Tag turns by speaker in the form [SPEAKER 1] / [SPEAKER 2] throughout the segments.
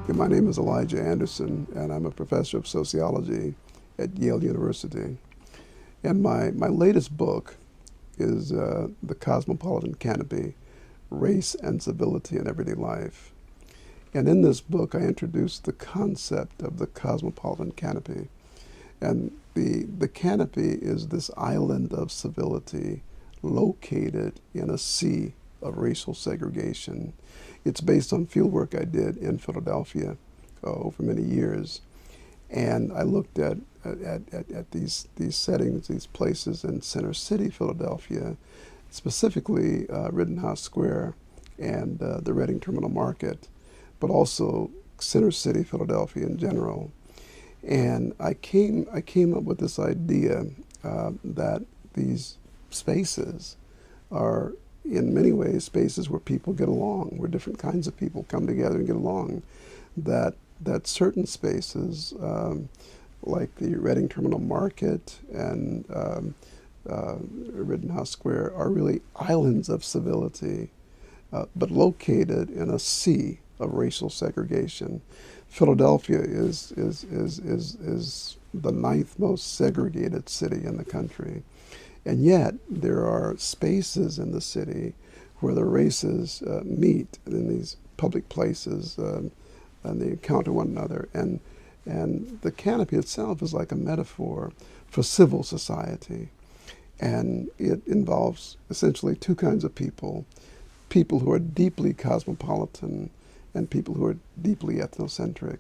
[SPEAKER 1] My name is Elijah Anderson, and I'm a professor of sociology at Yale University. And my latest book is The Cosmopolitan Canopy, Race and Civility in Everyday Life. And in this book, I introduced the concept of the cosmopolitan canopy. And the canopy is this island of civility located in a sea of racial segregation. It's based on fieldwork I did in Philadelphia over many years. And I looked at these settings, these places in Center City, Philadelphia, specifically Rittenhouse Square and the Reading Terminal Market, but also Center City, Philadelphia in general. And I came up with this idea that these spaces are in many ways spaces where people get along, where different kinds of people come together and get along, that certain spaces, like the Reading Terminal Market and Rittenhouse Square, are really islands of civility, but located in a sea of racial segregation. Philadelphia is the ninth most segregated city in the country. And yet, there are spaces in the city where the races meet in these public places, and they encounter one another. And the canopy itself is like a metaphor for civil society. And it involves essentially two kinds of people: people who are deeply cosmopolitan and people who are deeply ethnocentric.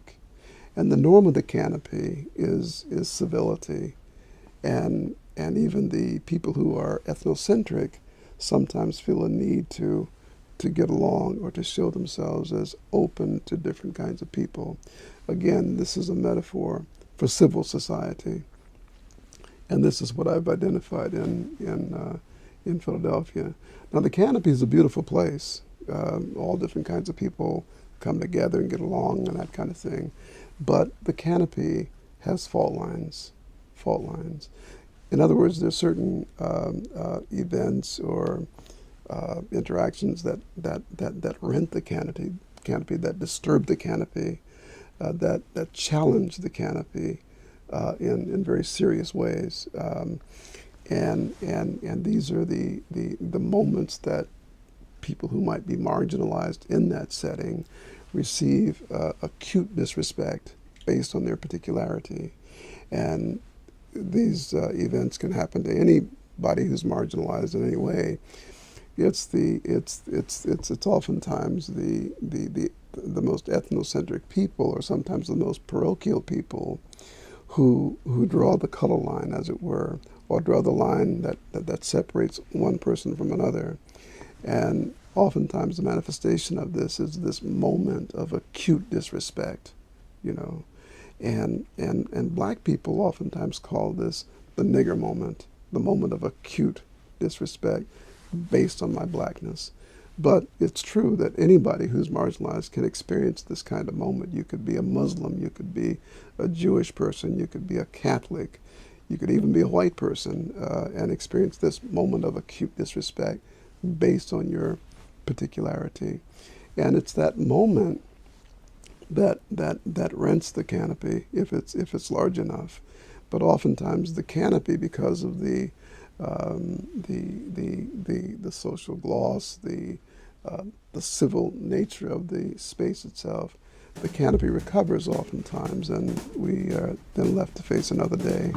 [SPEAKER 1] And the norm of the canopy is civility. And even the people who are ethnocentric sometimes feel a need to get along or to show themselves as open to different kinds of people. Again, this is a metaphor for civil society. And this is what I've identified in Philadelphia. Now, the canopy is a beautiful place. All different kinds of people come together and get along and that kind of thing. But the canopy has fault lines. In other words, there's certain events or interactions that rent the canopy, that disturb the canopy, that challenge the canopy in very serious ways. And these are the moments that people who might be marginalized in that setting receive acute disrespect based on their particularity. And these events can happen to anybody who's marginalized in any way. It's oftentimes the most ethnocentric people, or sometimes the most parochial people, who draw the color line, as it were, or draw the line that separates one person from another. And oftentimes the manifestation of this is this moment of acute disrespect, And black people oftentimes call this the nigger moment, the moment of acute disrespect based on my blackness. But it's true that anybody who's marginalized can experience this kind of moment. You could be a Muslim, you could be a Jewish person, you could be a Catholic, you could even be a white person and experience this moment of acute disrespect based on your particularity. And it's that moment that rents the canopy if it's large enough. But oftentimes the canopy, because of the social gloss, the civil nature of the space itself, the canopy recovers oftentimes, and we are then left to face another day.